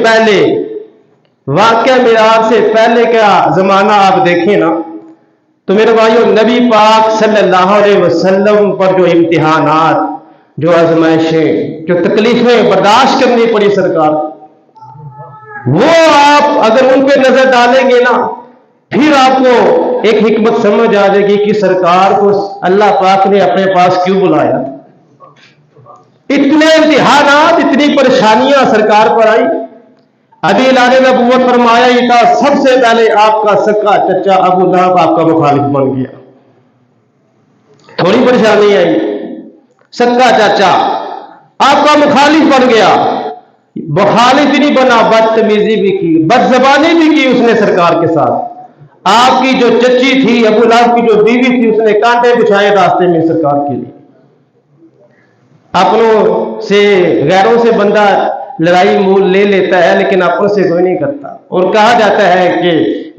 پہلے واقعہ معراج سے پہلے کا زمانہ آپ دیکھیں نا تو میرے بھائیوں نبی پاک صلی اللہ علیہ وسلم پر جو امتحانات جو آزمائشیں جو تکلیفیں برداشت کرنی پڑی سرکار وہ آپ اگر ان پہ نظر ڈالیں گے نا پھر آپ کو ایک حکمت سمجھ آ جائے گی کہ سرکار کو اللہ پاک نے اپنے پاس کیوں بلایا. اتنے امتحانات اتنی پریشانیاں سرکار پر آئی. ابھی اعلان نبوت فرمایا ہی تھا سب سے پہلے آپ کا سکا چچا ابو لہب آپ کا مخالف بن گیا. تھوڑی پریشانی آئی, سکا چچا آپ کا مخالف بن گیا. مخالف ہی نہیں بنا, بدتمیزی بھی کی, بد زبانی بھی کی اس نے سرکار کے ساتھ. آپ کی جو چچی تھی ابو لہب کی جو بیوی تھی اس نے کانٹے بچھائے راستے میں سرکار کے لیے. اپنوں سے غیروں سے بندہ لڑائی مول لے لیتا ہے لیکن اپنوں سے کوئی نہیں کرتا. اور کہا جاتا ہے کہ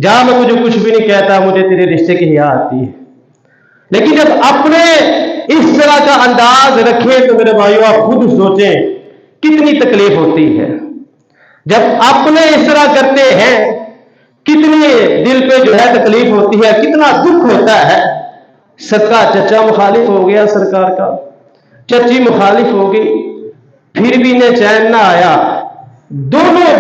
جہاں میں مجھے کچھ بھی نہیں کہتا مجھے تیرے رشتے کی حیا آتی ہے. لیکن جب اپنے اس طرح کا انداز رکھیں تو میرے بھائیوں آپ خود سوچیں کتنی تکلیف ہوتی ہے. جب اپنے اس طرح کرتے ہیں کتنی دل پہ جو ہے تکلیف ہوتی ہے, کتنا دکھ ہوتا ہے. سکا چچا مخالف ہو گیا سرکار کا, چچی مخالف ہو گئی, پھر بھی انہیں چین نہ آیا. دونوں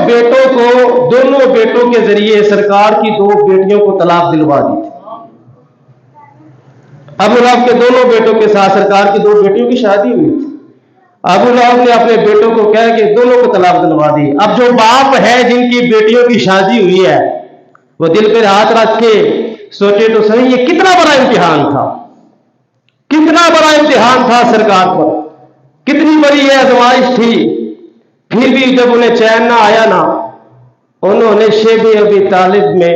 بیٹوں کے ذریعے سرکار کی 2 بیٹیوں کو طلاق دلوا دی تھی. ابو لہب کے دونوں بیٹوں کے ساتھ سرکار کی 2 بیٹیوں کی شادی ہوئی تھی. ابو لہب نے اپنے بیٹوں کو کہہ کے دونوں کو طلاق دلوا دی. اب جو باپ ہے جن کی بیٹیوں کی شادی ہوئی ہے وہ دل پہ ہاتھ رکھ کے سوچے تو صحیح یہ کتنا بڑا امتحان تھا, کتنا بڑا امتحان تھا سرکار پر, کتنی بڑی یہ آزمائش تھی. پھر بھی جب انہیں چین نہ آیا نا انہوں نے شیب ابی طالب میں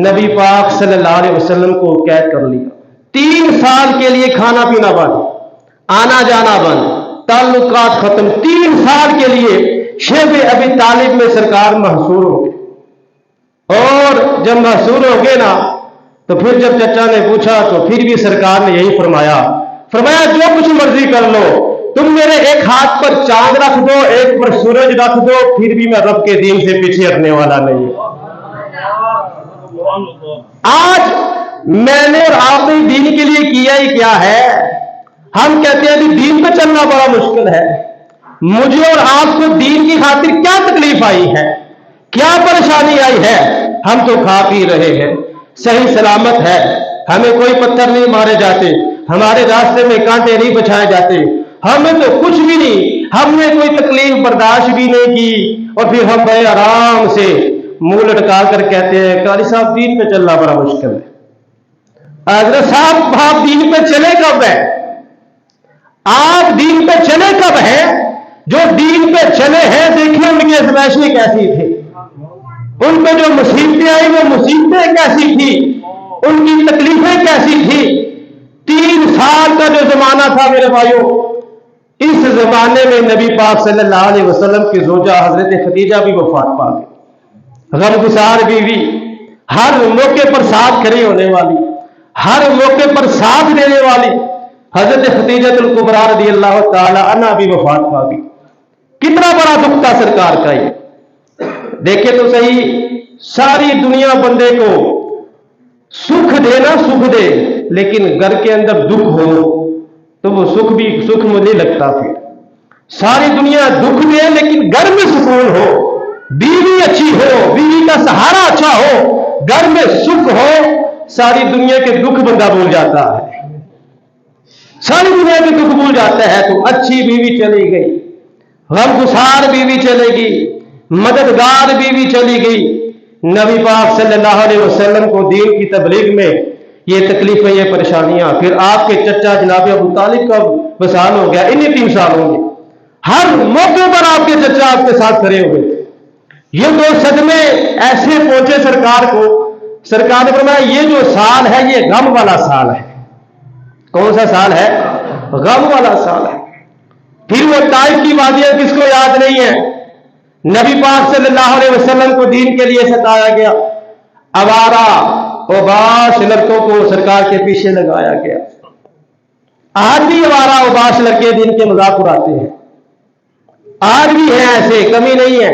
نبی پاک صلی اللہ علیہ وسلم کو قید کر لیا. 3 سال کے لیے کھانا پینا بند, آنا جانا بند, تعلقات ختم. 3 سال کے لیے شیب ابی طالب میں سرکار محصور ہو گئے. اور جب محصور ہو گئے نا تو پھر جب چچا نے پوچھا تو پھر بھی سرکار نے یہی فرمایا جو کچھ مرضی کر لو, تم میرے ایک ہاتھ پر چاند رکھ دو, ایک پر سورج رکھ دو, پھر بھی میں رب کے دین سے پیچھے ہٹنے والا نہیں. آج میں نے اور آپ نے دین کے لیے کیا ہی کیا ہے. ہم کہتے ہیں کہ دین پہ چلنا بڑا مشکل ہے. مجھے اور آپ کو دین کی خاطر کیا تکلیف آئی ہے, کیا پریشانی آئی ہے. ہم تو کھا پی رہے ہیں, صحیح سلامت ہے, ہمیں کوئی پتھر نہیں مارے جاتے, ہمارے راستے میں کانٹے نہیں بچھائے جاتے, ہمیں تو کچھ بھی نہیں, ہم نے کوئی تکلیف برداشت بھی نہیں کی. اور پھر ہم بڑے آرام سے منہ لٹکا کر کہتے ہیں قاری صاحب دین پہ چلنا بڑا مشکل ہے. حضرت صاحب آپ دین پہ چلے کب ہے, آپ دین پہ چلے کب ہیں؟ جو دین پہ چلے ہیں دیکھیں ان کی ازمائشیں کیسی تھی, ان پہ جو مصیبتیں آئی وہ مصیبتیں کیسی تھی, ان کی تکلیفیں کیسی تھی. 3 سال کا جو زمانہ تھا میرے بھائیوں, اس زمانے میں نبی پاک صلی اللہ علیہ وسلم کی زوجہ حضرت خدیجہ بھی وفات پا گئی. غمگسار بیوی, ہر موقع پر ساتھ کھڑی ہونے والی, ہر موقع پر ساتھ دینے والی حضرت خدیجہ الکبریٰ رضی اللہ تعالی عنہا بھی وفات پا گئی. کتنا بڑا دکھ تھا سرکار کا. یہ دیکھیں تو صحیح, ساری دنیا بندے کو سکھ دے نا سکھ دے, لیکن گھر کے اندر دکھ ہو تو وہ سکھ میں نہیں لگتا. پھر ساری دنیا دکھ دے لیکن گھر میں سکون ہو, بیوی اچھی ہو, بیوی کا سہارا اچھا ہو, گھر میں سکھ ہو, ساری دنیا کے دکھ بندہ بھول جاتا ہے. ساری دنیا کے دکھ بھول جاتا ہے. تو اچھی بیوی چلی گئی, غمگسار بیوی چلے گی, مددگار بیوی چلی گئی. نبی پاک صلی اللہ علیہ وسلم کو دین کی تبلیغ میں یہ تکلیفیں, یہ پریشانیاں. پھر آپ کے چچا جناب ابو طالب کا وصال ہو گیا, انہیں 3 سال ہوں گے. ہر موقع پر آپ کے چچا آپ کے ساتھ کھڑے ہوئے تھے. یہ 2 صدمے ایسے پہنچے سرکار کو, سرکار نے فرمایا یہ جو سال ہے یہ غم والا سال ہے. کون سا سال ہے؟ غم والا سال ہے. پھر وہ طائف کی وادیاں کس کو یاد نہیں ہے. نبی پاک صلی اللہ علیہ وسلم کو دین کے لیے ستایا گیا, آوارہ اوباش لڑکوں کو سرکار کے پیچھے لگایا گیا. آج بھی آوارہ اوباش لڑکے دین کے مذاق اڑاتے ہیں, آج بھی ہیں ایسے, کمی نہیں ہے.